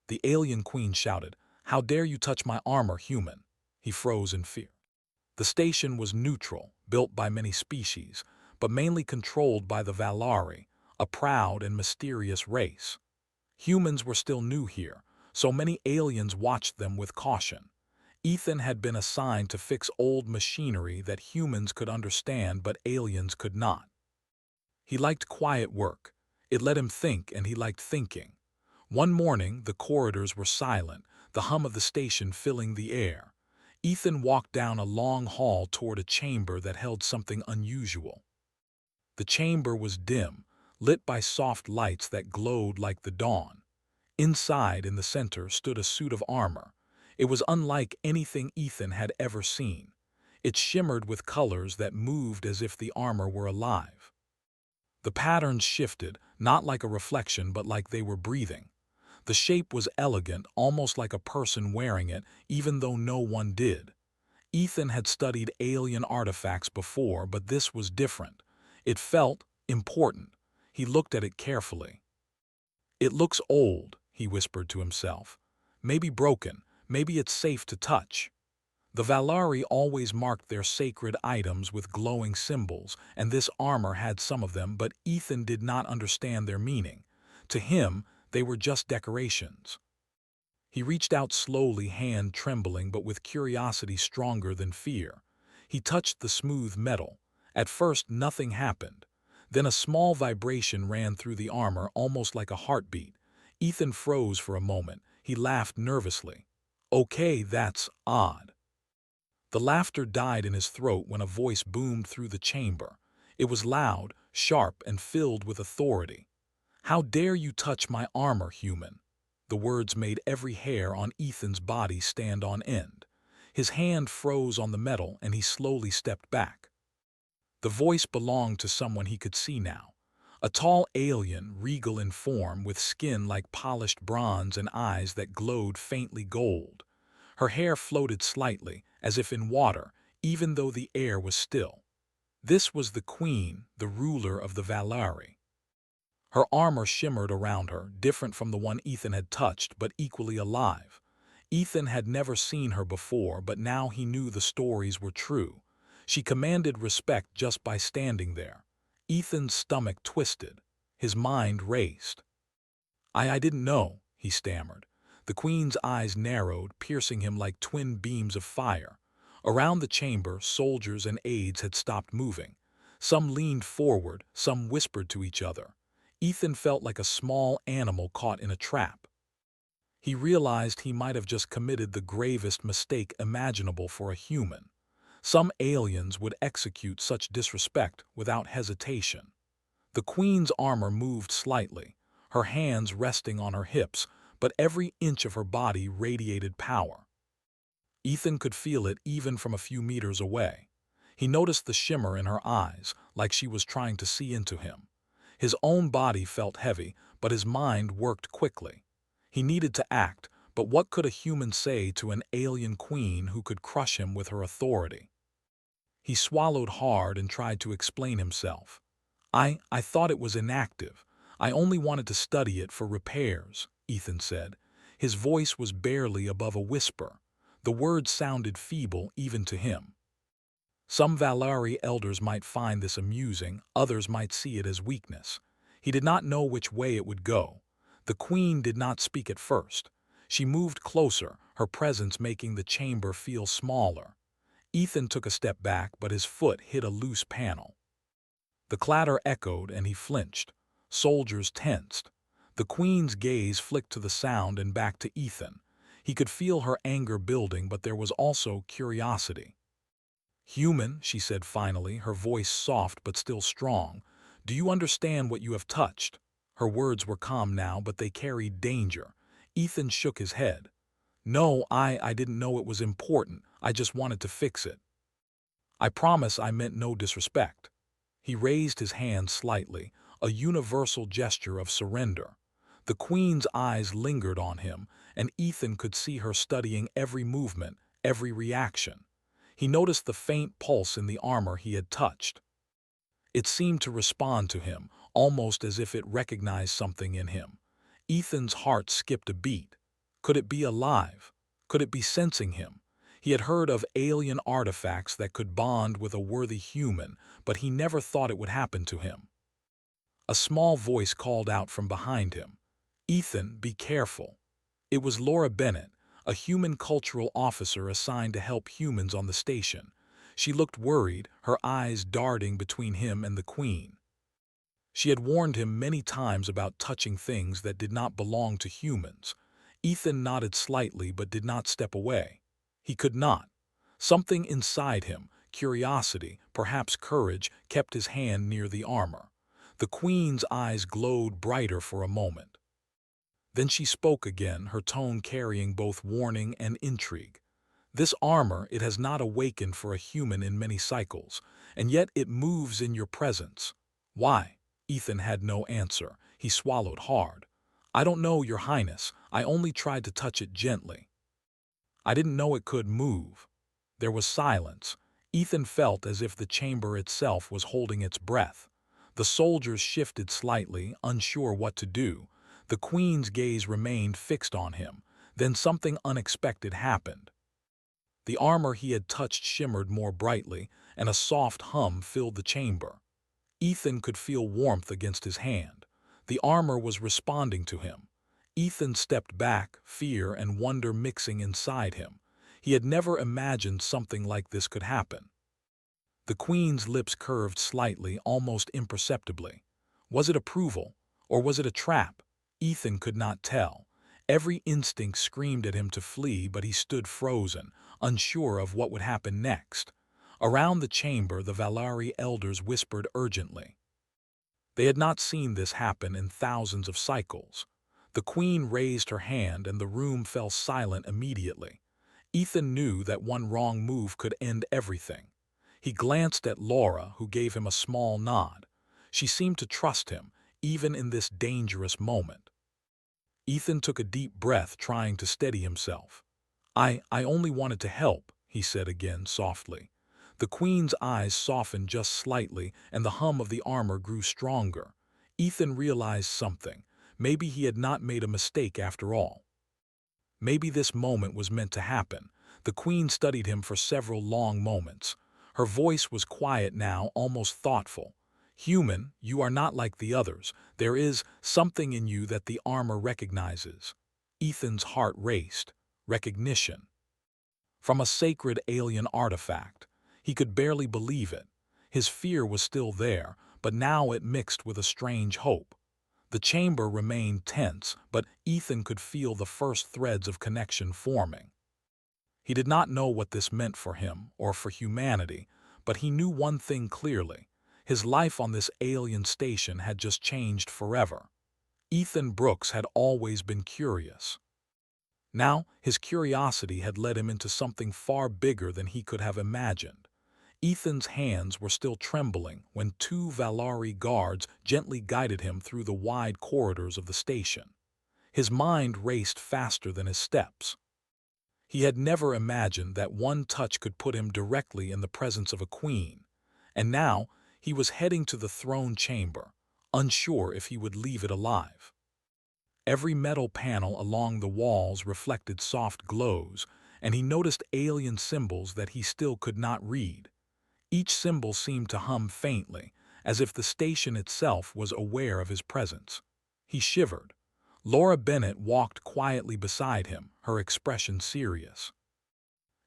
The alien queen shouted, "How dare you touch my armor, human?" He froze in fear. The station was neutral, built by many species, but mainly controlled by the Valari, a proud and mysterious race. Humans were still new here, so many aliens watched them with caution. Ethan had been assigned to fix old machinery that humans could understand but aliens could not. He liked quiet work. It let him think, and he liked thinking. One morning, the corridors were silent, the hum of the station filling the air. Ethan walked down a long hall toward a chamber that held something unusual. The chamber was dim, lit by soft lights that glowed like the dawn. Inside, in the center, stood a suit of armor. It was unlike anything Ethan had ever seen. It shimmered with colors that moved as if the armor were alive. The patterns shifted, not like a reflection but like they were breathing. The shape was elegant, almost like a person wearing it, even though no one did. Ethan had studied alien artifacts before, but this was different. It felt important. He looked at it carefully. "It looks old," he whispered to himself. "Maybe broken, maybe it's safe to touch." The Valari always marked their sacred items with glowing symbols, and this armor had some of them, but Ethan did not understand their meaning. To him, they were just decorations. He reached out slowly, hand trembling but with curiosity stronger than fear. He touched the smooth metal. At first, nothing happened. Then a small vibration ran through the armor, almost like a heartbeat. Ethan froze for a moment. He laughed nervously. "Okay, that's odd." The laughter died in his throat when a voice boomed through the chamber. It was loud, sharp, and filled with authority. "How dare you touch my armor, human?" The words made every hair on Ethan's body stand on end. His hand froze on the metal and he slowly stepped back. The voice belonged to someone he could see now. A tall alien, regal in form, with skin like polished bronze and eyes that glowed faintly gold. Her hair floated slightly, as if in water, even though the air was still. This was the queen, the ruler of the Valari. Her armor shimmered around her, different from the one Ethan had touched, but equally alive. Ethan had never seen her before, but now he knew the stories were true. She commanded respect just by standing there. Ethan's stomach twisted. His mind raced. I didn't know," he stammered. The queen's eyes narrowed, piercing him like twin beams of fire. Around the chamber, soldiers and aides had stopped moving. Some leaned forward, some whispered to each other. Ethan felt like a small animal caught in a trap. He realized he might have just committed the gravest mistake imaginable for a human. Some aliens would execute such disrespect without hesitation. The queen's armor moved slightly, her hands resting on her hips, but every inch of her body radiated power. Ethan could feel it even from a few meters away. He noticed the shimmer in her eyes, like she was trying to see into him. His own body felt heavy, but his mind worked quickly. He needed to act, but what could a human say to an alien queen who could crush him with her authority? He swallowed hard and tried to explain himself. I thought it was inactive. I only wanted to study it for repairs," Ethan said. His voice was barely above a whisper. The words sounded feeble even to him. Some Valari elders might find this amusing, others might see it as weakness. He did not know which way it would go. The queen did not speak at first. She moved closer, her presence making the chamber feel smaller. Ethan took a step back, but his foot hit a loose panel. The clatter echoed and he flinched. Soldiers tensed. The queen's gaze flicked to the sound and back to Ethan. He could feel her anger building, but there was also curiosity. "Human," she said finally, her voice soft but still strong, "do you understand what you have touched?" Her words were calm now, but they carried danger. Ethan shook his head. "No, I didn't know it was important. I just wanted to fix it. I promise I meant no disrespect." He raised his hand slightly, a universal gesture of surrender. The queen's eyes lingered on him, and Ethan could see her studying every movement, every reaction. He noticed the faint pulse in the armor he had touched. It seemed to respond to him, almost as if it recognized something in him. Ethan's heart skipped a beat. Could it be alive? Could it be sensing him? He had heard of alien artifacts that could bond with a worthy human, but he never thought it would happen to him. A small voice called out from behind him, "Ethan, be careful." It was Laura Bennett, a human cultural officer assigned to help humans on the station. She looked worried, her eyes darting between him and the Queen. She had warned him many times about touching things that did not belong to humans. Ethan nodded slightly but did not step away. He could not. Something inside him, curiosity, perhaps courage, kept his hand near the armor. The Queen's eyes glowed brighter for a moment. Then she spoke again, her tone carrying both warning and intrigue. "This armor, it has not awakened for a human in many cycles, and yet it moves in your presence. Why?" Ethan had no answer. He swallowed hard. "I don't know, Your Highness. I only tried to touch it gently. I didn't know it could move." There was silence. Ethan felt as if the chamber itself was holding its breath. The soldiers shifted slightly, unsure what to do. The Queen's gaze remained fixed on him. Then something unexpected happened. The armor he had touched shimmered more brightly, and a soft hum filled the chamber. Ethan could feel warmth against his hand. The armor was responding to him. Ethan stepped back, fear and wonder mixing inside him. He had never imagined something like this could happen. The Queen's lips curved slightly, almost imperceptibly. Was it approval, or was it a trap? Ethan could not tell. Every instinct screamed at him to flee, but he stood frozen, unsure of what would happen next. Around the chamber, the Valari elders whispered urgently. They had not seen this happen in thousands of cycles. The Queen raised her hand and the room fell silent immediately. Ethan knew that one wrong move could end everything. He glanced at Laura, who gave him a small nod. She seemed to trust him, even in this dangerous moment. Ethan took a deep breath, trying to steady himself. I only wanted to help," he said again softly. The Queen's eyes softened just slightly, and the hum of the armor grew stronger. Ethan realized something. Maybe he had not made a mistake after all. Maybe this moment was meant to happen. The Queen studied him for several long moments. Her voice was quiet now, almost thoughtful. "Human, you are not like the others. There is something in you that the armor recognizes." Ethan's heart raced. Recognition. From a sacred alien artifact. He could barely believe it. His fear was still there, but now it mixed with a strange hope. The chamber remained tense, but Ethan could feel the first threads of connection forming. He did not know what this meant for him or for humanity, but he knew one thing clearly. His life on this alien station had just changed forever. Ethan Brooks had always been curious. Now, his curiosity had led him into something far bigger than he could have imagined. Ethan's hands were still trembling when two Valari guards gently guided him through the wide corridors of the station. His mind raced faster than his steps. He had never imagined that one touch could put him directly in the presence of a queen. And now, he was heading to the throne chamber, unsure if he would leave it alive. Every metal panel along the walls reflected soft glows, and he noticed alien symbols that he still could not read. Each symbol seemed to hum faintly, as if the station itself was aware of his presence. He shivered. Laura Bennett walked quietly beside him, her expression serious.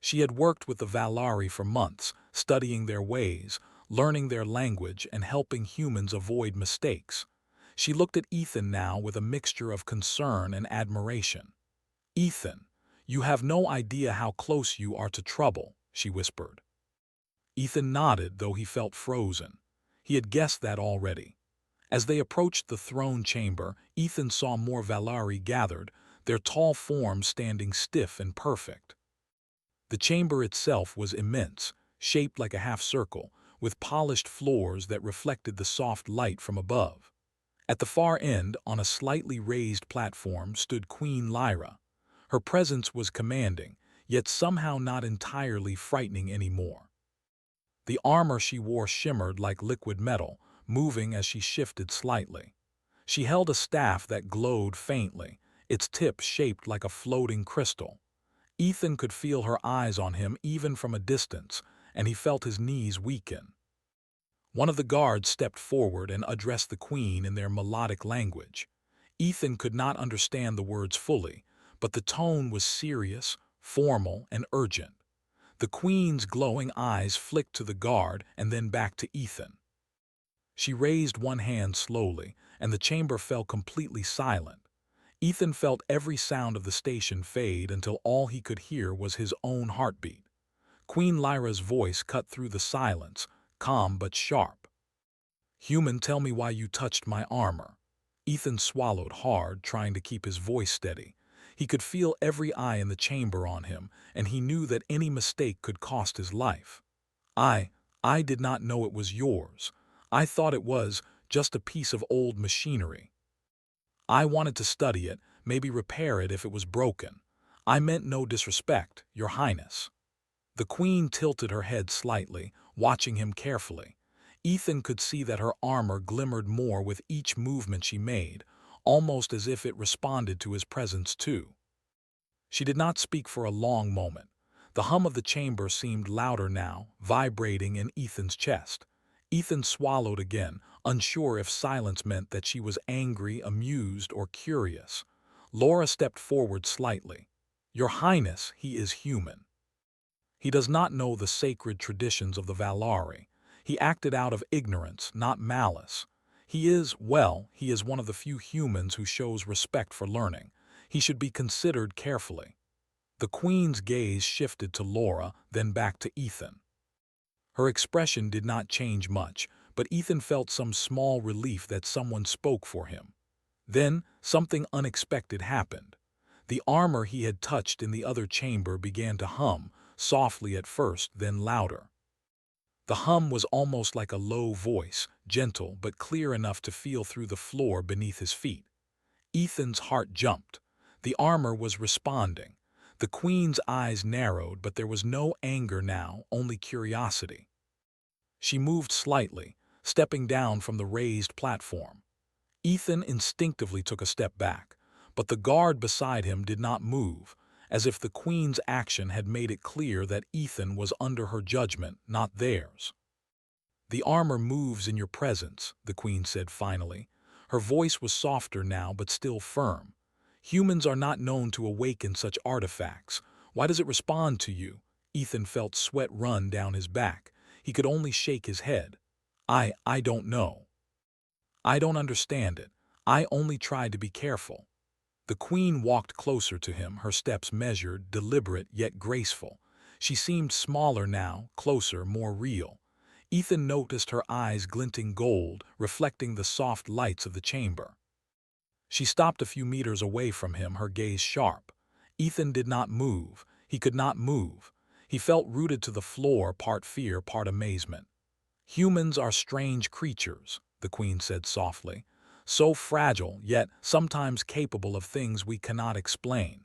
She had worked with the Valari for months, studying their ways, learning their language, and helping humans avoid mistakes. She looked at Ethan now with a mixture of concern and admiration. "Ethan, you have no idea how close you are to trouble," she whispered. Ethan nodded, though he felt frozen. He had guessed that already. As they approached the throne chamber, Ethan saw more Valari gathered, their tall forms standing stiff and perfect. The chamber itself was immense, shaped like a half-circle, with polished floors that reflected the soft light from above. At the far end, on a slightly raised platform, stood Queen Lyra. Her presence was commanding, yet somehow not entirely frightening anymore. The armor she wore shimmered like liquid metal, moving as she shifted slightly. She held a staff that glowed faintly, its tip shaped like a floating crystal. Ethan could feel her eyes on him even from a distance, and he felt his knees weaken. One of the guards stepped forward and addressed the Queen in their melodic language. Ethan could not understand the words fully, but the tone was serious, formal, and urgent. The Queen's glowing eyes flicked to the guard and then back to Ethan. She raised one hand slowly, and the chamber fell completely silent. Ethan felt every sound of the station fade until all he could hear was his own heartbeat. Queen Lyra's voice cut through the silence, calm but sharp. "Human, tell me why you touched my armor." Ethan swallowed hard, trying to keep his voice steady. He could feel every eye in the chamber on him, and he knew that any mistake could cost his life. I did not know it was yours. I thought it was just a piece of old machinery. I wanted to study it, maybe repair it if it was broken. I meant no disrespect, Your Highness." The Queen tilted her head slightly, watching him carefully. Ethan could see that her armor glimmered more with each movement she made, almost as if it responded to his presence too. She did not speak for a long moment. The hum of the chamber seemed louder now, vibrating in Ethan's chest. Ethan swallowed again, unsure if silence meant that she was angry, amused, or curious. Laura stepped forward slightly. "Your Highness, he is human. He does not know the sacred traditions of the Valari. He acted out of ignorance, not malice. He is one of the few humans who shows respect for learning. He should be considered carefully." The Queen's gaze shifted to Laura, then back to Ethan. Her expression did not change much, but Ethan felt some small relief that someone spoke for him. Then, something unexpected happened. The armor he had touched in the other chamber began to hum, softly at first, then louder. The hum was almost like a low voice, gentle but clear enough to feel through the floor beneath his feet. Ethan's heart jumped. The armor was responding. The Queen's eyes narrowed, but there was no anger now, only curiosity. She moved slightly, stepping down from the raised platform. Ethan instinctively took a step back, but the guard beside him did not move, as if the Queen's action had made it clear that Ethan was under her judgment, not theirs. "The armor moves in your presence," the Queen said finally. Her voice was softer now, but still firm. "Humans are not known to awaken such artifacts. Why does it respond to you?" Ethan felt sweat run down his back. He could only shake his head. I don't know. I don't understand it. I only tried to be careful." The Queen walked closer to him, her steps measured, deliberate, yet graceful. She seemed smaller now, closer, more real. Ethan noticed her eyes glinting gold, reflecting the soft lights of the chamber. She stopped a few meters away from him, her gaze sharp. Ethan did not move. He could not move. He felt rooted to the floor, part fear, part amazement. "Humans are strange creatures," the Queen said softly. "So fragile, yet sometimes capable of things we cannot explain.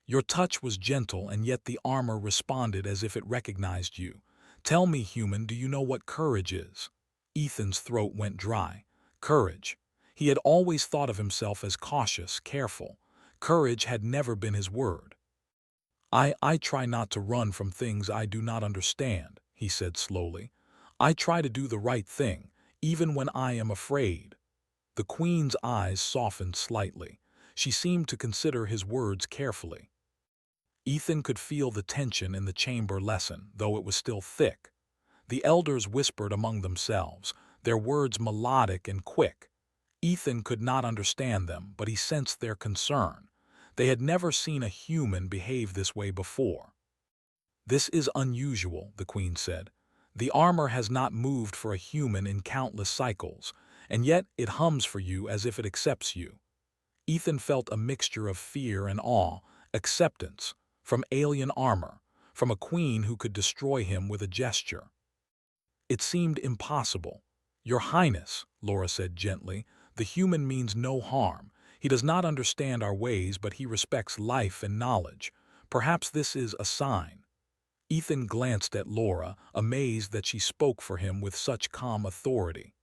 Your touch was gentle, and yet the armor responded as if it recognized you. Tell me, human, do you know what courage is?" Ethan's throat went dry. Courage. He had always thought of himself as cautious, careful. Courage had never been his word. I try not to run from things I do not understand," he said slowly. "I try to do the right thing, even when I am afraid." The Queen's eyes softened slightly. She seemed to consider his words carefully. Ethan could feel the tension in the chamber lessen, though it was still thick. The elders whispered among themselves, their words melodic and quick. Ethan could not understand them, but he sensed their concern. They had never seen a human behave this way before. "This is unusual," the Queen said. "The armor has not moved for a human in countless cycles, and yet it hums for you as if it accepts you." Ethan felt a mixture of fear and awe, acceptance, from alien armor, from a queen who could destroy him with a gesture. It seemed impossible. "Your Highness," Laura said gently, "the human means no harm. He does not understand our ways, but he respects life and knowledge. Perhaps this is a sign." Ethan glanced at Laura, amazed that she spoke for him with such calm authority.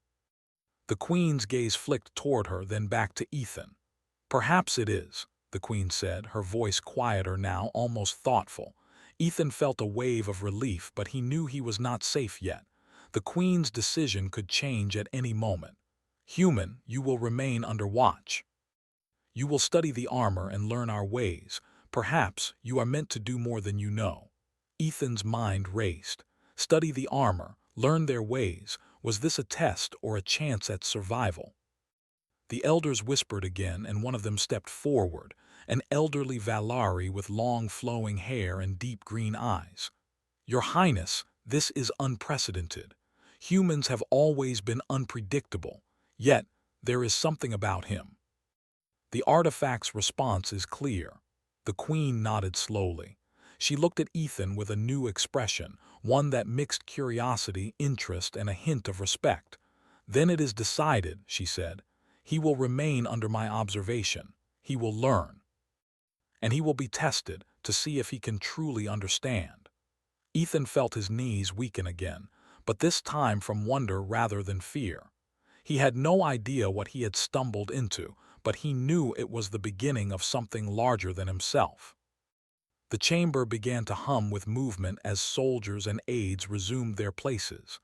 The Queen's gaze flicked toward her, then back to Ethan. "Perhaps it is," the Queen said, her voice quieter now, almost thoughtful. Ethan felt a wave of relief, but he knew he was not safe yet. The Queen's decision could change at any moment. "Human, you will remain under watch. You will study the armor and learn our ways. Perhaps you are meant to do more than you know." Ethan's mind raced. Study the armor, learn their ways. Was this a test or a chance at survival? The elders whispered again, and one of them stepped forward, an elderly Valari with long flowing hair and deep green eyes. "Your Highness, this is unprecedented. Humans have always been unpredictable, yet there is something about him." The artifact's response is clear. The Queen nodded slowly. She looked at Ethan with a new expression, one that mixed curiosity, interest, and a hint of respect. "Then it is decided," she said. "He will remain under my observation. He will learn. And he will be tested to see if he can truly understand." Ethan felt his knees weaken again, but this time from wonder rather than fear. He had no idea what he had stumbled into, but he knew it was the beginning of something larger than himself. The chamber began to hum with movement as soldiers and aides resumed their places.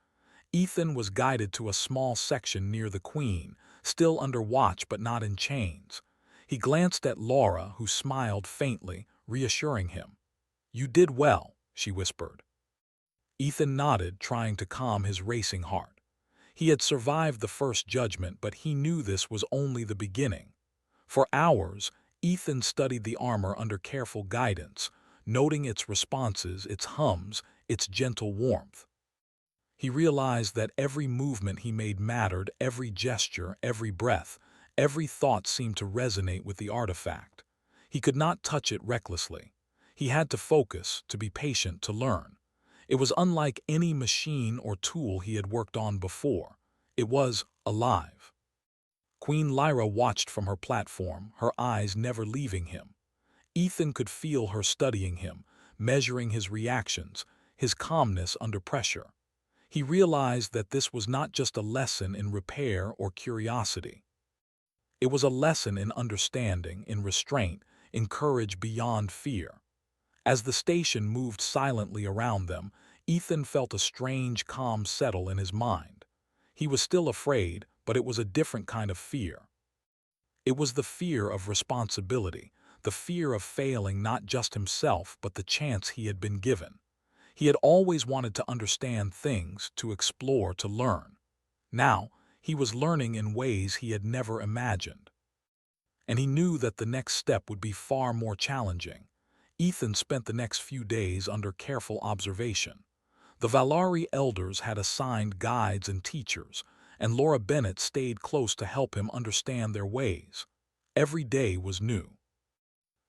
Ethan was guided to a small section near the Queen, still under watch but not in chains. He glanced at Laura, who smiled faintly, reassuring him. "You did well," she whispered. Ethan nodded, trying to calm his racing heart. He had survived the first judgment, but he knew this was only the beginning. For hours, Ethan studied the armor under careful guidance, noting its responses, its hums, its gentle warmth. He realized that every movement he made mattered, every gesture, every breath, every thought seemed to resonate with the artifact. He could not touch it recklessly. He had to focus, to be patient, to learn. It was unlike any machine or tool he had worked on before. It was alive. Queen Lyra watched from her platform, her eyes never leaving him. Ethan could feel her studying him, measuring his reactions, his calmness under pressure. He realized that this was not just a lesson in repair or curiosity. It was a lesson in understanding, in restraint, in courage beyond fear. As the station moved silently around them, Ethan felt a strange calm settle in his mind. He was still afraid, but it was a different kind of fear. It was the fear of responsibility, the fear of failing not just himself but the chance he had been given. He had always wanted to understand things, to explore, to learn. Now, he was learning in ways he had never imagined. And he knew that the next step would be far more challenging. Ethan spent the next few days under careful observation. The Valari elders had assigned guides and teachers, and Laura Bennett stayed close to help him understand their ways. Every day was new.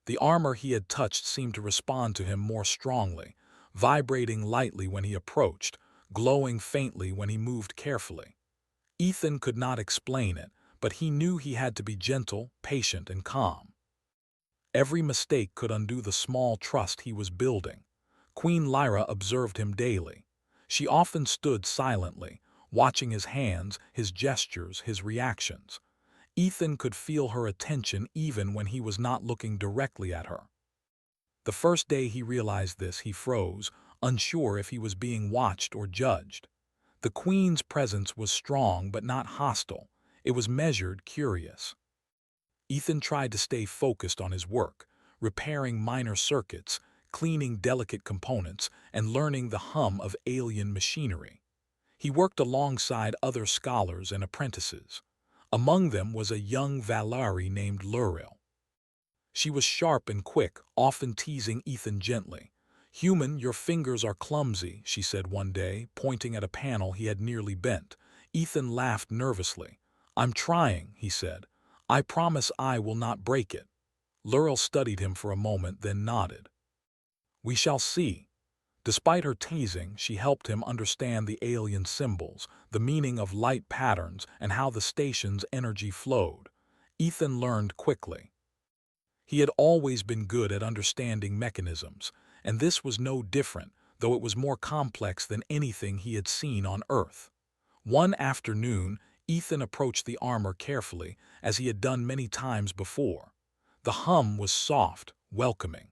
The armor he had touched seemed to respond to him more strongly, vibrating lightly when he approached, glowing faintly when he moved carefully. Ethan could not explain it, but he knew he had to be gentle, patient, and calm. Every mistake could undo the small trust he was building. Queen Lyra observed him daily. She often stood silently, watching his hands, his gestures, his reactions. Ethan could feel her attention even when he was not looking directly at her. The first day he realized this, he froze, unsure if he was being watched or judged. The Queen's presence was strong but not hostile. It was measured, curious. Ethan tried to stay focused on his work, repairing minor circuits, cleaning delicate components, and learning the hum of alien machinery. He worked alongside other scholars and apprentices. Among them was a young Valari named Luril. She was sharp and quick, often teasing Ethan gently. "Human, your fingers are clumsy," she said one day, pointing at a panel he had nearly bent. Ethan laughed nervously. "I'm trying," he said. "I promise I will not break it." Luril studied him for a moment, then nodded. "We shall see." Despite her teasing, she helped him understand the alien symbols, the meaning of light patterns, and how the station's energy flowed. Ethan learned quickly. He had always been good at understanding mechanisms, and this was no different, though it was more complex than anything he had seen on Earth. One afternoon, Ethan approached the armor carefully, as he had done many times before. The hum was soft, welcoming.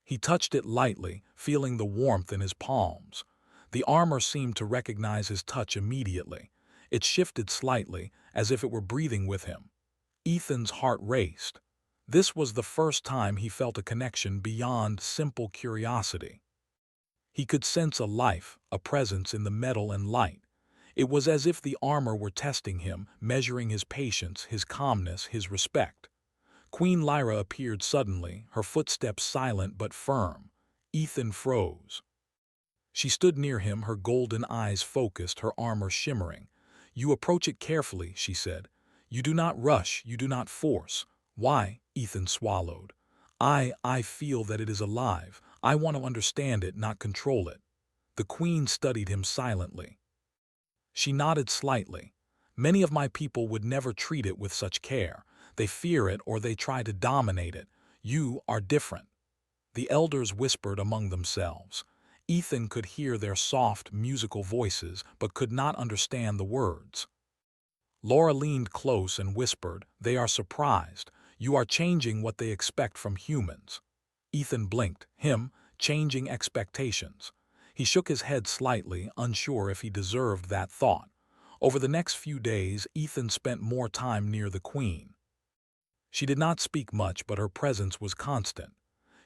He touched it lightly, feeling the warmth in his palms. The armor seemed to recognize his touch immediately. It shifted slightly, as if it were breathing with him. Ethan's heart raced. This was the first time he felt a connection beyond simple curiosity. He could sense a life, a presence in the metal and light. It was as if the armor were testing him, measuring his patience, his calmness, his respect. Queen Lyra appeared suddenly, her footsteps silent but firm. Ethan froze. She stood near him, her golden eyes focused, her armor shimmering. "You approach it carefully," she said. "You do not rush, you do not force." "Why?" Ethan swallowed. I feel that it is alive. I want to understand it, not control it." The queen studied him silently. She nodded slightly. "Many of my people would never treat it with such care. They fear it or they try to dominate it. You are different." The elders whispered among themselves. Ethan could hear their soft, musical voices, but could not understand the words. Laura leaned close and whispered, "They are surprised. You are changing what they expect from humans." Ethan blinked, changing expectations. He shook his head slightly, unsure if he deserved that thought. Over the next few days, Ethan spent more time near the queen. She did not speak much, but her presence was constant.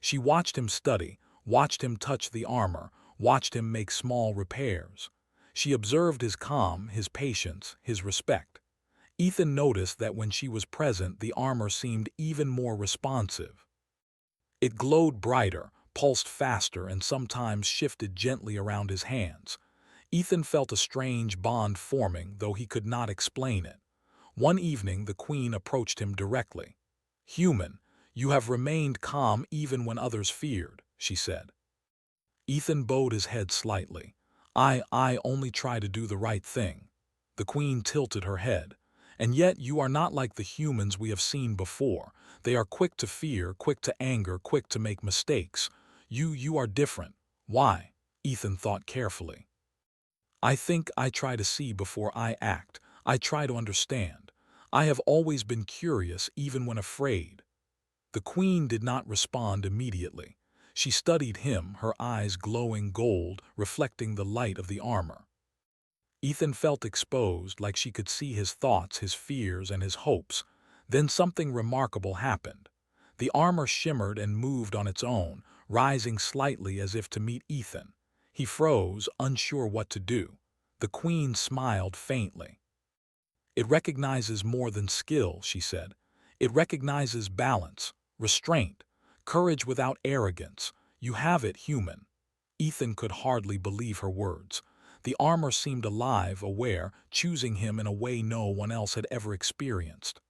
She watched him study, watched him touch the armor, watched him make small repairs. She observed his calm, his patience, his respect. Ethan noticed that when she was present, the armor seemed even more responsive. It glowed brighter, pulsed faster, and sometimes shifted gently around his hands. Ethan felt a strange bond forming, though he could not explain it. One evening, the queen approached him directly. "Human, you have remained calm even when others feared," she said. Ethan bowed his head slightly. I only try to do the right thing." The queen tilted her head. "And yet you are not like the humans we have seen before. They are quick to fear, quick to anger, quick to make mistakes. You are different. Why?" Ethan thought carefully. "I think I try to see before I act. I try to understand. I have always been curious, even when afraid." The queen did not respond immediately. She studied him, her eyes glowing gold, reflecting the light of the armor. Ethan felt exposed, like she could see his thoughts, his fears, and his hopes. Then something remarkable happened. The armor shimmered and moved on its own, rising slightly as if to meet Ethan. He froze, unsure what to do. The queen smiled faintly. "It recognizes more than skill," she said. "It recognizes balance, restraint, courage without arrogance. You have it, human." Ethan could hardly believe her words. The armor seemed alive, aware, choosing him in a way no one else had ever experienced.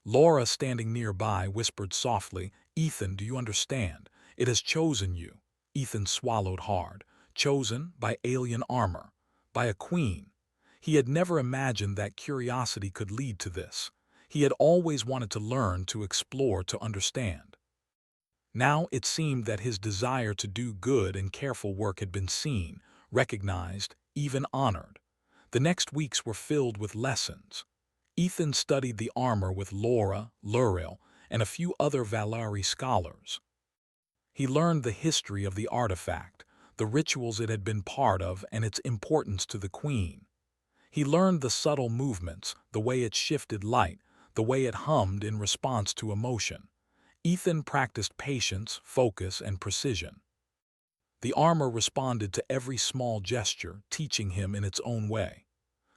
Laura, standing nearby, whispered softly, "Ethan, do you understand? It has chosen you." Ethan swallowed hard. Chosen by alien armor, by a queen. He had never imagined that curiosity could lead to this. He had always wanted to learn, to explore, to understand. Now it seemed that his desire to do good and careful work had been seen, recognized, even honored. The next weeks were filled with lessons. Ethan studied the armor with Laura, Luril, and a few other Valari scholars. He learned the history of the artifact, the rituals it had been part of, and its importance to the queen. He learned the subtle movements, the way it shifted light, the way it hummed in response to emotion. Ethan practiced patience, focus, and precision. The armor responded to every small gesture, teaching him in its own way.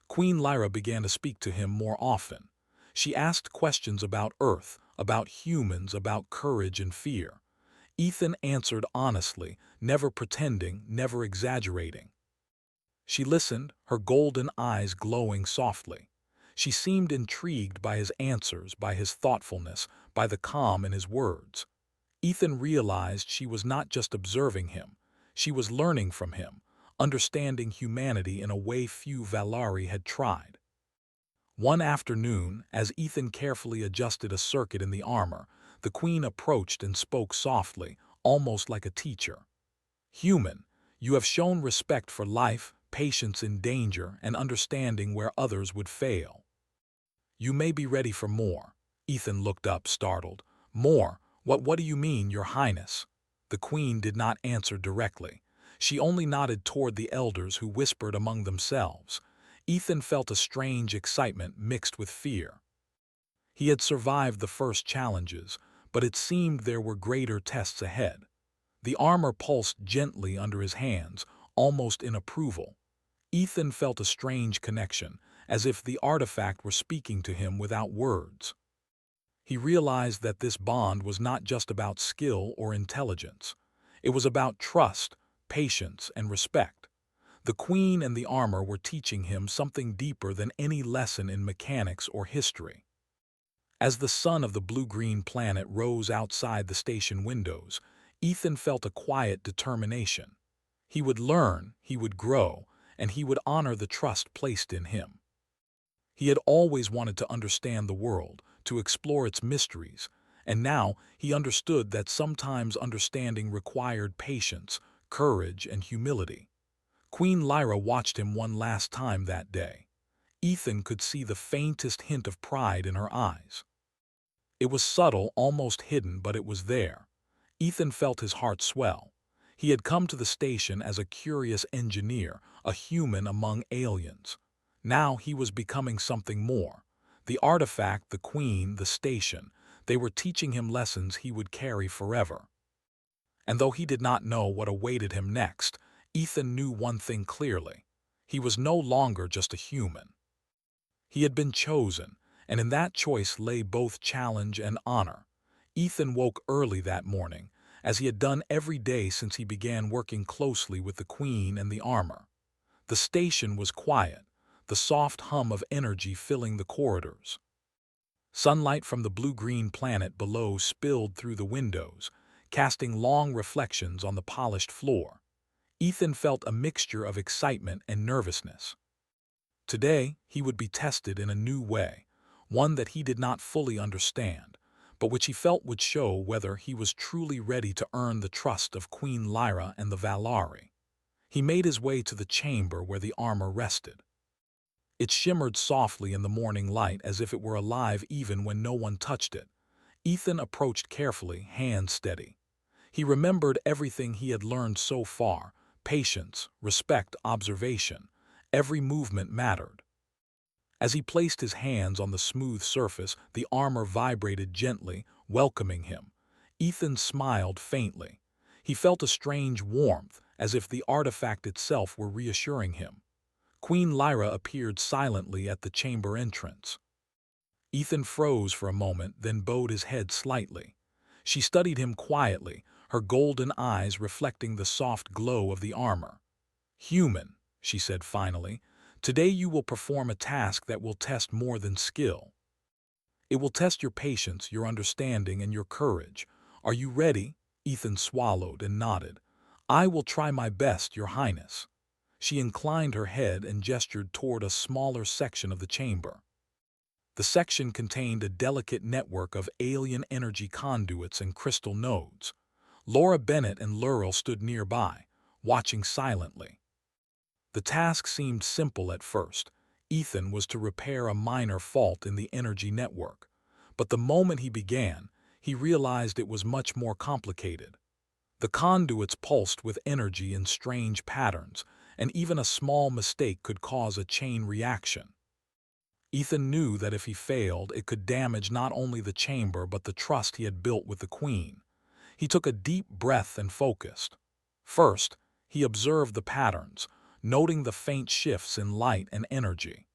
Queen Lyra began to speak to him more often. She asked questions about Earth, about humans, about courage and fear. Ethan answered honestly, never pretending, never exaggerating. She listened, her golden eyes glowing softly. She seemed intrigued by his answers, by his thoughtfulness, by the calm in his words. Ethan realized she was not just observing him. She was learning from him, understanding humanity in a way few Valari had tried. One afternoon, as Ethan carefully adjusted a circuit in the armor, the queen approached and spoke softly, almost like a teacher. "Human, you have shown respect for life, patience in danger, and understanding where others would fail. "You may be ready for more." Ethan looked up, startled. "More? What do you mean, Your Highness?" The queen did not answer directly. She only nodded toward the elders, who whispered among themselves. Ethan felt a strange excitement mixed with fear. He had survived the first challenges, but it seemed there were greater tests ahead. The armor pulsed gently under his hands, almost in approval. Ethan felt a strange connection, as if the artifact were speaking to him without words. He realized that this bond was not just about skill or intelligence. It was about trust, patience, and respect. The queen and the armor were teaching him something deeper than any lesson in mechanics or history. As the sun of the blue-green planet rose outside the station windows, Ethan felt a quiet determination. He would learn, he would grow, and he would honor the trust placed in him. He had always wanted to understand the world, to explore its mysteries, and now he understood that sometimes understanding required patience, courage, and humility. Queen Lyra watched him one last time that day. Ethan could see the faintest hint of pride in her eyes. It was subtle, almost hidden, but it was there. Ethan felt his heart swell. He had come to the station as a curious engineer, a human among aliens. Now he was becoming something more. The artifact, the queen, the station, they were teaching him lessons he would carry forever. And though he did not know what awaited him next, Ethan knew one thing clearly. He was no longer just a human. He had been chosen, and in that choice lay both challenge and honor. Ethan woke early that morning, as he had done every day since he began working closely with the queen and the armor. The station was quiet, the soft hum of energy filling the corridors. Sunlight from the blue-green planet below spilled through the windows, casting long reflections on the polished floor. Ethan felt a mixture of excitement and nervousness. Today, he would be tested in a new way, one that he did not fully understand, but which he felt would show whether he was truly ready to earn the trust of Queen Lyra and the Valari. He made his way to the chamber where the armor rested. It shimmered softly in the morning light as if it were alive even when no one touched it. Ethan approached carefully, hands steady. He remembered everything he had learned so far: patience, respect, observation. Every movement mattered. As he placed his hands on the smooth surface, the armor vibrated gently, welcoming him. Ethan smiled faintly. He felt a strange warmth, as if the artifact itself were reassuring him. Queen Lyra appeared silently at the chamber entrance. Ethan froze for a moment, then bowed his head slightly. She studied him quietly, her golden eyes reflecting the soft glow of the armor. "Human," she said finally, "today you will perform a task that will test more than skill. It will test your patience, your understanding, and your courage. Are you ready?" Ethan swallowed and nodded. "I will try my best, Your Highness." She inclined her head and gestured toward a smaller section of the chamber. The section contained a delicate network of alien energy conduits and crystal nodes. Laura Bennett and Lurel stood nearby, watching silently. The task seemed simple at first. Ethan was to repair a minor fault in the energy network. But the moment he began, he realized it was much more complicated. The conduits pulsed with energy in strange patterns, and even a small mistake could cause a chain reaction. Ethan knew that if he failed, it could damage not only the chamber but the trust he had built with the queen. He took a deep breath and focused. First, he observed the patterns, noting the faint shifts in light and energy.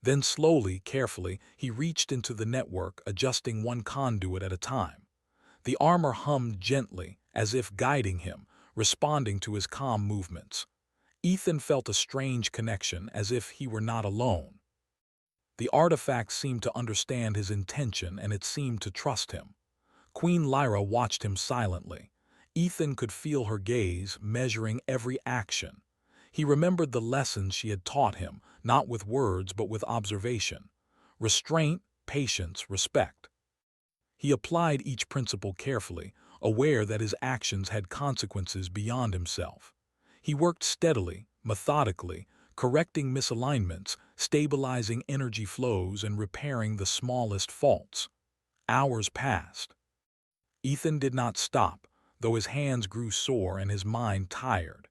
Then slowly, carefully, he reached into the network, adjusting one conduit at a time. The armor hummed gently, as if guiding him, responding to his calm movements. Ethan felt a strange connection, as if he were not alone. The artifact seemed to understand his intention, and it seemed to trust him. Queen Lyra watched him silently. Ethan could feel her gaze, measuring every action. He remembered the lessons she had taught him, not with words but with observation. Restraint, patience, respect. He applied each principle carefully, aware that his actions had consequences beyond himself. He worked steadily, methodically, correcting misalignments, stabilizing energy flows, and repairing the smallest faults. Hours passed. Ethan did not stop, though his hands grew sore and his mind tired.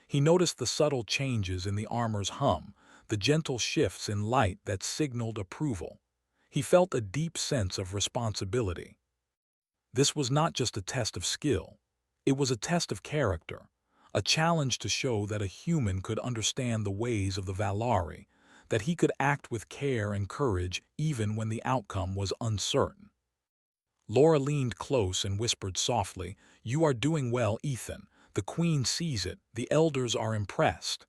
He noticed the subtle changes in the armor's hum, the gentle shifts in light that signaled approval. He felt a deep sense of responsibility. This was not just a test of skill. It was a test of character, a challenge to show that a human could understand the ways of the Valari, that he could act with care and courage even when the outcome was uncertain. Laura leaned close and whispered softly, "You are doing well, Ethan. The Queen sees it. The elders are impressed."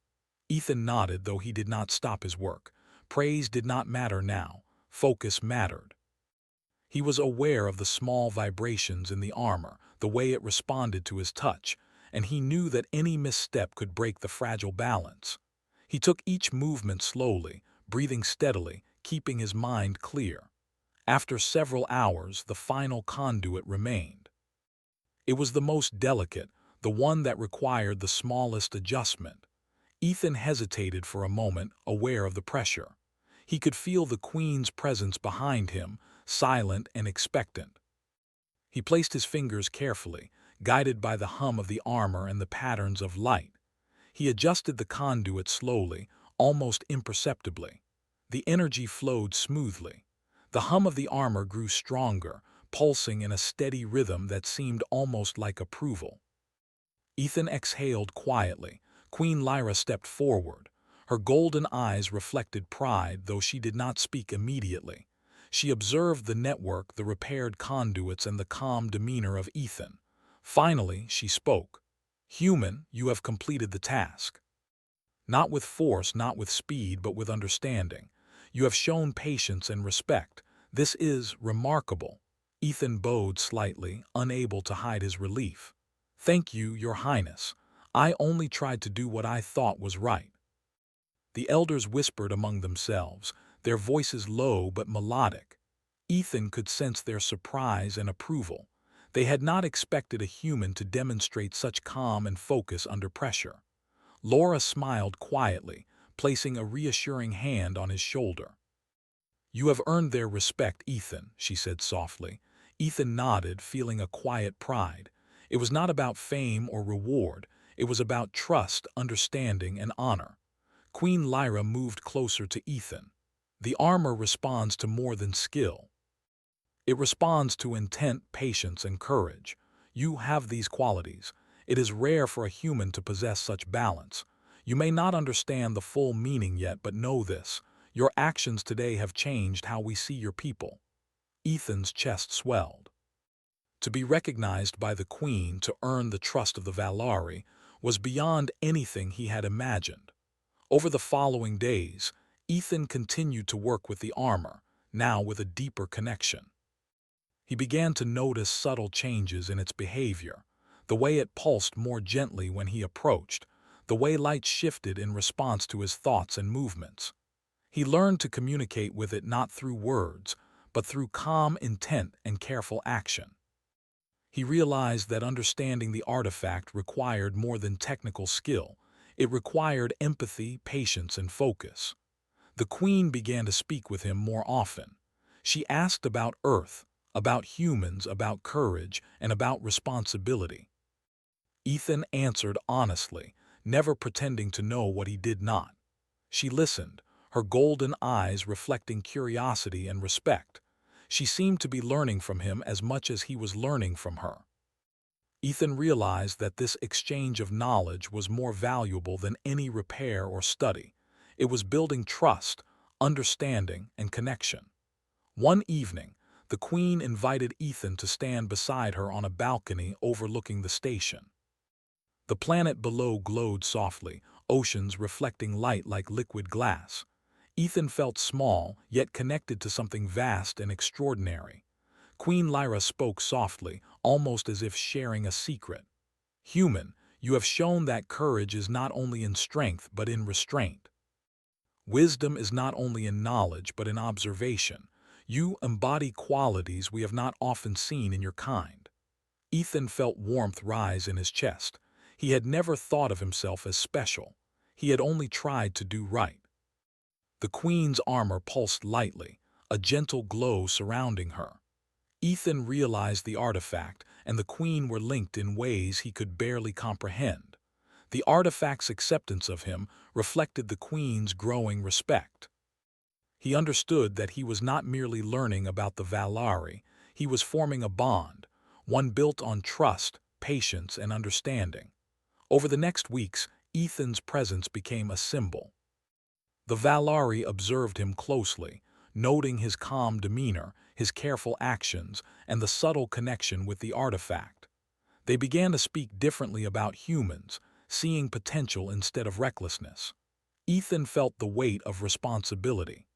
Ethan nodded, though he did not stop his work. Praise did not matter now. Focus mattered. He was aware of the small vibrations in the armor, the way it responded to his touch, and he knew that any misstep could break the fragile balance. He took each movement slowly, breathing steadily, keeping his mind clear. After several hours, the final conduit remained. It was the most delicate, the one that required the smallest adjustment. Ethan hesitated for a moment, aware of the pressure. He could feel the Queen's presence behind him, silent and expectant. He placed his fingers carefully, guided by the hum of the armor and the patterns of light. He adjusted the conduit slowly, almost imperceptibly. The energy flowed smoothly. The hum of the armor grew stronger, pulsing in a steady rhythm that seemed almost like approval. Ethan exhaled quietly. Queen Lyra stepped forward. Her golden eyes reflected pride, though she did not speak immediately. She observed the network, the repaired conduits, and the calm demeanor of Ethan. Finally, she spoke. "Human, you have completed the task. Not with force, not with speed, but with understanding. You have shown patience and respect. This is remarkable." Ethan bowed slightly, unable to hide his relief. "Thank you, Your Highness. I only tried to do what I thought was right." The elders whispered among themselves, their voices low but melodic. Ethan could sense their surprise and approval. They had not expected a human to demonstrate such calm and focus under pressure. Laura smiled quietly, placing a reassuring hand on his shoulder. "You have earned their respect, Ethan," she said softly. Ethan nodded, feeling a quiet pride. It was not about fame or reward. It was about trust, understanding, and honor. Queen Lyra moved closer to Ethan. "The armor responds to more than skill. It responds to intent, patience, and courage. You have these qualities. It is rare for a human to possess such balance. You may not understand the full meaning yet, but know this. Your actions today have changed how we see your people." Ethan's chest swelled. To be recognized by the Queen, to earn the trust of the Valari, was beyond anything he had imagined. Over the following days, Ethan continued to work with the armor, now with a deeper connection. He began to notice subtle changes in its behavior, the way it pulsed more gently when he approached, the way light shifted in response to his thoughts and movements. He learned to communicate with it not through words, but through calm intent and careful action. He realized that understanding the artifact required more than technical skill. It required empathy, patience, and focus. The Queen began to speak with him more often. She asked about Earth, about humans, about courage, and about responsibility. Ethan answered honestly, never pretending to know what he did not. She listened, her golden eyes reflecting curiosity and respect. She seemed to be learning from him as much as he was learning from her. Ethan realized that this exchange of knowledge was more valuable than any repair or study. It was building trust, understanding, and connection. One evening, the Queen invited Ethan to stand beside her on a balcony overlooking the station. The planet below glowed softly, oceans reflecting light like liquid glass. Ethan felt small, yet connected to something vast and extraordinary. Queen Lyra spoke softly, almost as if sharing a secret. "Human, you have shown that courage is not only in strength but in restraint. Wisdom is not only in knowledge but in observation. You embody qualities we have not often seen in your kind." Ethan felt warmth rise in his chest. He had never thought of himself as special. He had only tried to do right. The queen's armor pulsed lightly, a gentle glow surrounding her. Ethan realized the artifact and the queen were linked in ways he could barely comprehend. The artifact's acceptance of him reflected the queen's growing respect. He understood that he was not merely learning about the Valari, he was forming a bond, one built on trust, patience, and understanding. Over the next weeks, Ethan's presence became a symbol. The Valari observed him closely, noting his calm demeanor, his careful actions, and the subtle connection with the artifact. They began to speak differently about humans, seeing potential instead of recklessness. Ethan felt the weight of responsibility.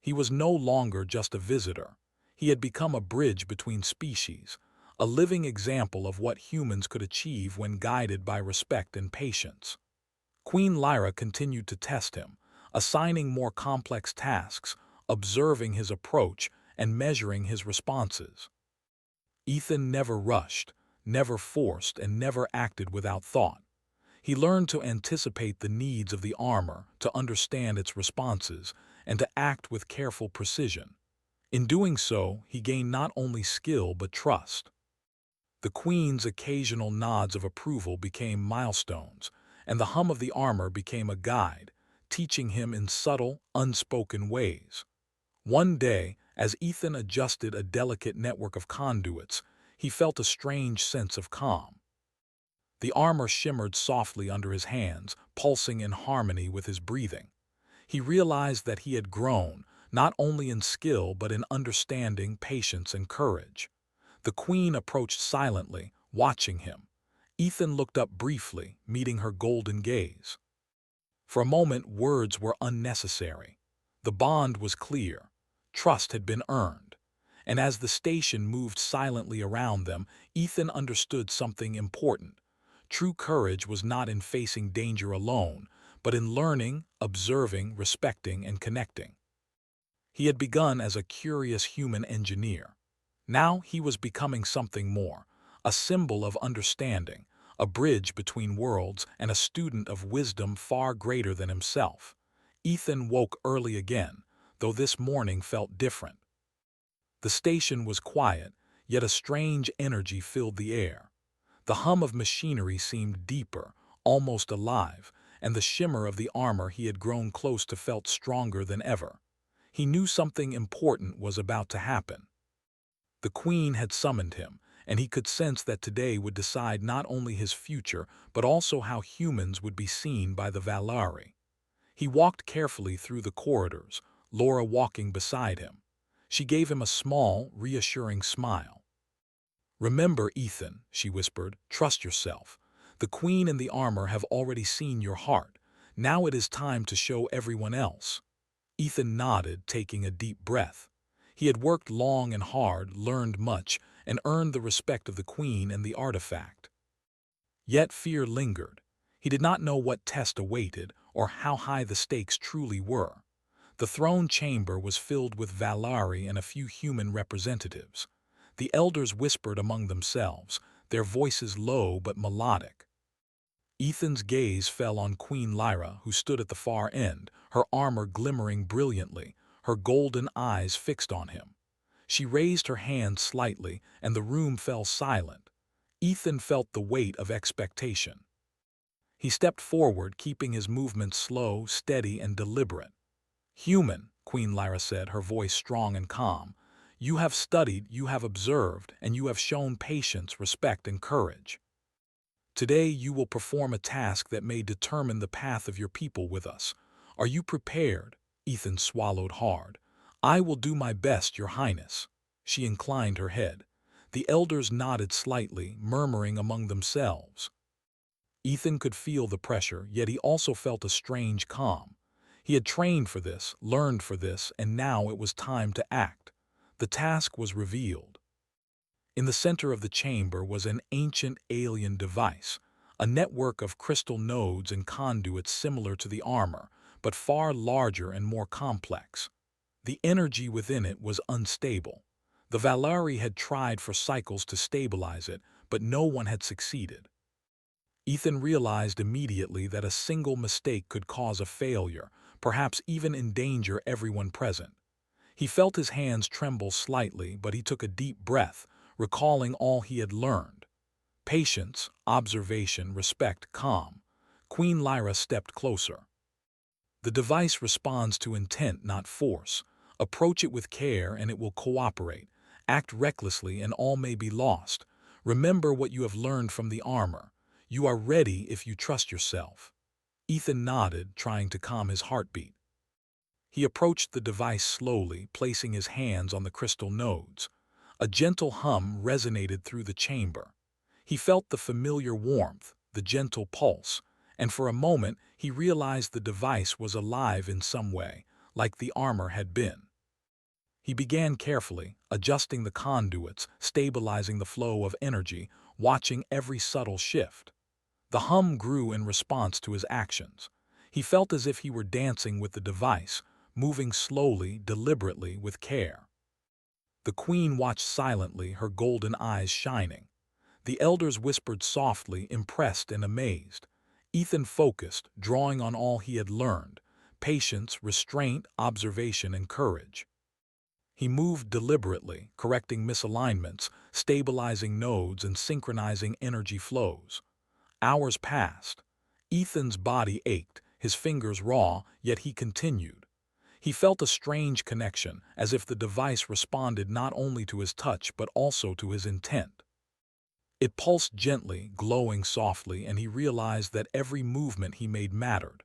He was no longer just a visitor. He had become a bridge between species, a living example of what humans could achieve when guided by respect and patience. Queen Lyra continued to test him, assigning more complex tasks, observing his approach, and measuring his responses. Ethan never rushed, never forced, and never acted without thought. He learned to anticipate the needs of the armor, to understand its responses, and to act with careful precision. In doing so, he gained not only skill but trust. The queen's occasional nods of approval became milestones, and the hum of the armor became a guide, teaching him in subtle, unspoken ways. One day, as Ethan adjusted a delicate network of conduits, he felt a strange sense of calm. The armor shimmered softly under his hands, pulsing in harmony with his breathing. He realized that he had grown, not only in skill but in understanding, patience, and courage. The queen approached silently, watching him. Ethan looked up briefly, meeting her golden gaze. For a moment, words were unnecessary. The bond was clear. Trust had been earned. And as the station moved silently around them, Ethan understood something important. True courage was not in facing danger alone, but in learning, observing, respecting, and connecting. He had begun as a curious human engineer. Now he was becoming something more, a symbol of understanding, a bridge between worlds, and a student of wisdom far greater than himself. Ethan woke early again, though this morning felt different. The station was quiet, yet a strange energy filled the air. The hum of machinery seemed deeper, almost alive, and the shimmer of the armor he had grown close to felt stronger than ever. He knew something important was about to happen. The queen had summoned him, and he could sense that today would decide not only his future, but also how humans would be seen by the Valari. He walked carefully through the corridors, Laura walking beside him. She gave him a small, reassuring smile. "Remember, Ethan," she whispered, "trust yourself. The queen and the armor have already seen your heart. Now it is time to show everyone else." Ethan nodded, taking a deep breath. He had worked long and hard, learned much, and earned the respect of the queen and the artifact. Yet fear lingered. He did not know what test awaited or how high the stakes truly were. The throne chamber was filled with Valari and a few human representatives. The elders whispered among themselves, their voices low but melodic. Ethan's gaze fell on Queen Lyra, who stood at the far end, her armor glimmering brilliantly, her golden eyes fixed on him. She raised her hand slightly, and the room fell silent. Ethan felt the weight of expectation. He stepped forward, keeping his movements slow, steady, and deliberate. "Human," Queen Lyra said, her voice strong and calm, "you have studied, you have observed, and you have shown patience, respect, and courage. Today you will perform a task that may determine the path of your people with us. Are you prepared?" Ethan swallowed hard. "I will do my best, Your Highness." She inclined her head. The elders nodded slightly, murmuring among themselves. Ethan could feel the pressure, yet he also felt a strange calm. He had trained for this, learned for this, and now it was time to act. The task was revealed. In the center of the chamber was an ancient alien device, a network of crystal nodes and conduits similar to the armor, but far larger and more complex. The energy within it was unstable. The Valari had tried for cycles to stabilize it, but no one had succeeded. Ethan realized immediately that a single mistake could cause a failure, perhaps even endanger everyone present. He felt his hands tremble slightly, but he took a deep breath, recalling all he had learned. Patience, observation, respect, calm. Queen Lyra stepped closer. The device responds to intent, not force. Approach it with care and it will cooperate. Act recklessly and all may be lost. Remember what you have learned from the armor. You are ready if you trust yourself. Ethan nodded, trying to calm his heartbeat. He approached the device slowly, placing his hands on the crystal nodes. A gentle hum resonated through the chamber. He felt the familiar warmth, the gentle pulse, and for a moment he realized the device was alive in some way, like the armor had been. He began carefully, adjusting the conduits, stabilizing the flow of energy, watching every subtle shift. The hum grew in response to his actions. He felt as if he were dancing with the device, moving slowly, deliberately, with care. The queen watched silently, her golden eyes shining. The elders whispered softly, impressed and amazed. Ethan focused, drawing on all he had learned: patience, restraint, observation, and courage. He moved deliberately, correcting misalignments, stabilizing nodes, and synchronizing energy flows. Hours passed. Ethan's body ached, his fingers raw, yet he continued. He felt a strange connection, as if the device responded not only to his touch but also to his intent. It pulsed gently, glowing softly, and he realized that every movement he made mattered.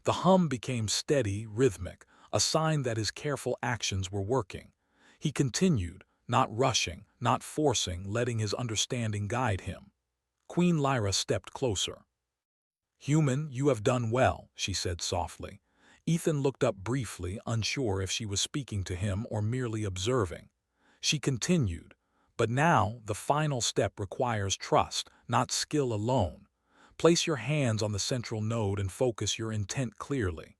The hum became steady, rhythmic, a sign that his careful actions were working. He continued, not rushing, not forcing, letting his understanding guide him. Queen Lyra stepped closer. "Human, you have done well," she said softly. Ethan looked up briefly, unsure if she was speaking to him or merely observing. She continued, "But now the final step requires trust, not skill alone. Place your hands on the central node and focus your intent clearly.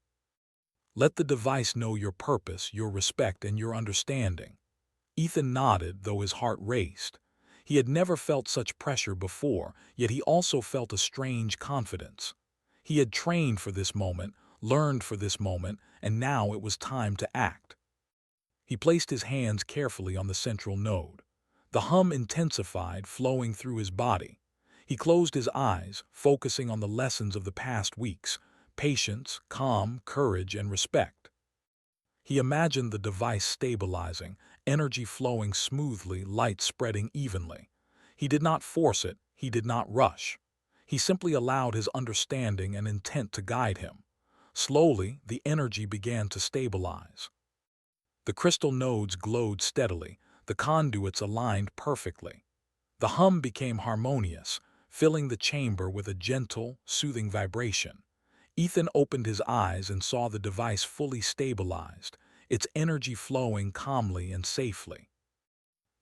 Let the device know your purpose, your respect, and your understanding." Ethan nodded, though his heart raced. He had never felt such pressure before, yet he also felt a strange confidence. He had trained for this moment, learned for this moment, and now it was time to act. He placed his hands carefully on the central node. The hum intensified, flowing through his body. He closed his eyes, focusing on the lessons of the past weeks: patience, calm, courage, and respect. He imagined the device stabilizing, energy flowing smoothly, light spreading evenly. He did not force it, he did not rush. He simply allowed his understanding and intent to guide him. Slowly, the energy began to stabilize. The crystal nodes glowed steadily, the conduits aligned perfectly. The hum became harmonious, filling the chamber with a gentle, soothing vibration. Ethan opened his eyes and saw the device fully stabilized, its energy flowing calmly and safely.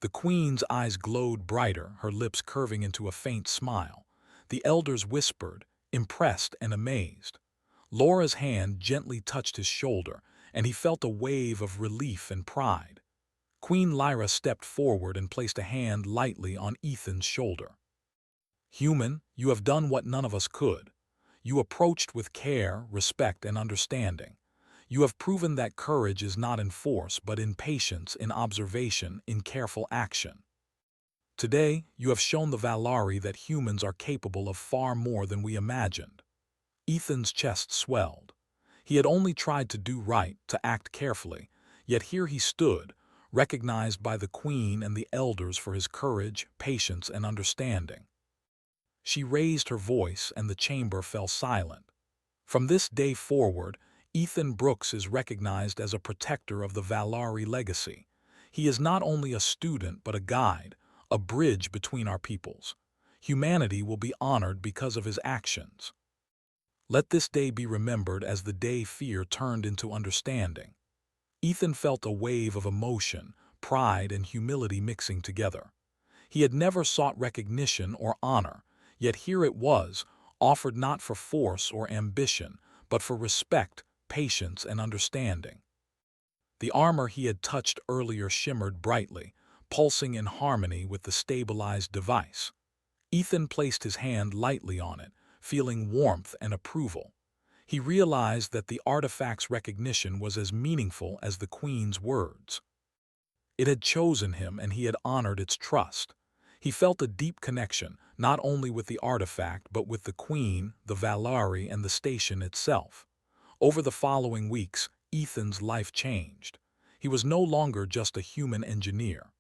The queen's eyes glowed brighter, her lips curving into a faint smile. The elders whispered, impressed and amazed. Laura's hand gently touched his shoulder, and he felt a wave of relief and pride. Queen Lyra stepped forward and placed a hand lightly on Ethan's shoulder. "Human, you have done what none of us could. You approached with care, respect, and understanding. You have proven that courage is not in force, but in patience, in observation, in careful action. Today, you have shown the Valari that humans are capable of far more than we imagined." Ethan's chest swelled. He had only tried to do right, to act carefully, yet here he stood, recognized by the queen and the elders for his courage, patience, and understanding. She raised her voice, and the chamber fell silent. From this day forward, Ethan Brooks is recognized as a protector of the Valari legacy. He is not only a student but a guide, a bridge between our peoples. Humanity will be honored because of his actions. Let this day be remembered as the day fear turned into understanding. Ethan felt a wave of emotion, pride, and humility mixing together. He had never sought recognition or honor, yet here it was, offered not for force or ambition, but for respect, patience, and understanding. The armor he had touched earlier shimmered brightly, pulsing in harmony with the stabilized device. Ethan placed his hand lightly on it, feeling warmth and approval. He realized that the artifact's recognition was as meaningful as the Queen's words. It had chosen him and he had honored its trust. He felt a deep connection, not only with the artifact but with the Queen, the Valari, and the station itself. Over the following weeks, Ethan's life changed. He was no longer just a human engineer.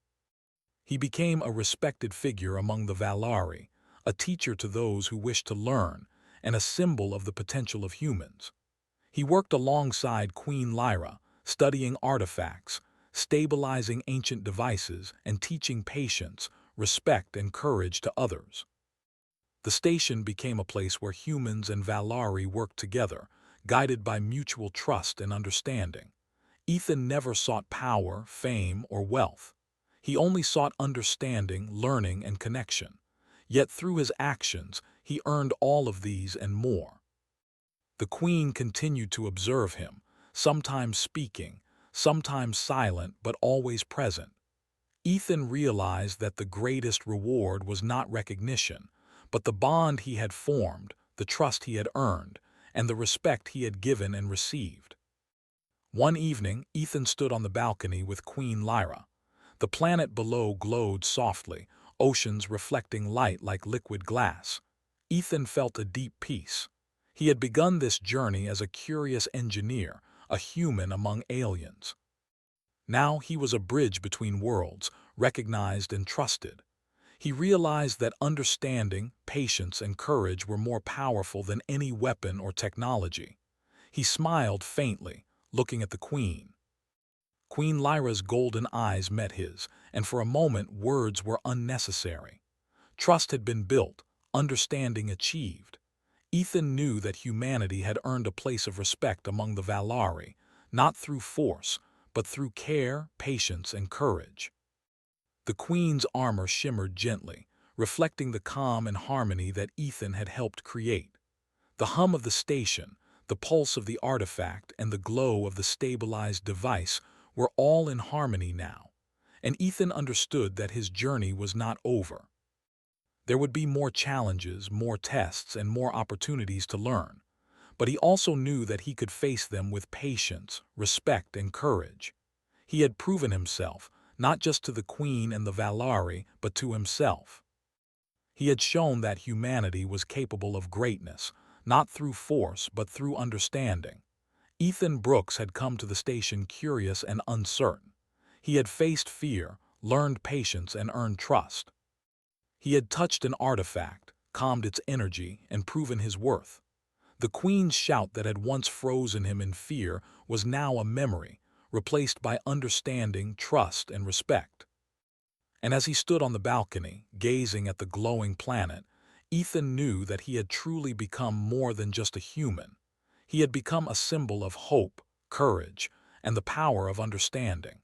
He became a respected figure among the Valari, a teacher to those who wished to learn, and a symbol of the potential of humans. He worked alongside Queen Lyra, studying artifacts, stabilizing ancient devices, and teaching patience, respect, and courage to others. The station became a place where humans and Valari worked together, guided by mutual trust and understanding. Ethan never sought power, fame, or wealth. He only sought understanding, learning, and connection. Yet through his actions, he earned all of these and more. The Queen continued to observe him, sometimes speaking, sometimes silent, but always present. Ethan realized that the greatest reward was not recognition, but the bond he had formed, the trust he had earned, and the respect he had given and received. One evening, Ethan stood on the balcony with Queen Lyra. The planet below glowed softly, oceans reflecting light like liquid glass. Ethan felt a deep peace. He had begun this journey as a curious engineer, a human among aliens. Now he was a bridge between worlds, recognized and trusted. He realized that understanding, patience, and courage were more powerful than any weapon or technology. He smiled faintly, looking at the Queen. Queen Lyra's golden eyes met his, and for a moment words were unnecessary. Trust had been built, understanding achieved. Ethan knew that humanity had earned a place of respect among the Valari, not through force, but through care, patience, and courage. The Queen's armor shimmered gently, reflecting the calm and harmony that Ethan had helped create. The hum of the station, the pulse of the artifact, and the glow of the stabilized device were all in harmony now, and Ethan understood that his journey was not over. There would be more challenges, more tests, and more opportunities to learn, but he also knew that he could face them with patience, respect, and courage. He had proven himself, not just to the Queen and the Valari, but to himself. He had shown that humanity was capable of greatness, not through force but through understanding. Ethan Brooks had come to the station curious and uncertain. He had faced fear, learned patience, and earned trust. He had touched an artifact, calmed its energy, and proven his worth. The Queen's shout that had once frozen him in fear was now a memory, replaced by understanding, trust, and respect. And as he stood on the balcony, gazing at the glowing planet, Ethan knew that he had truly become more than just a human. He had become a symbol of hope, courage, and the power of understanding.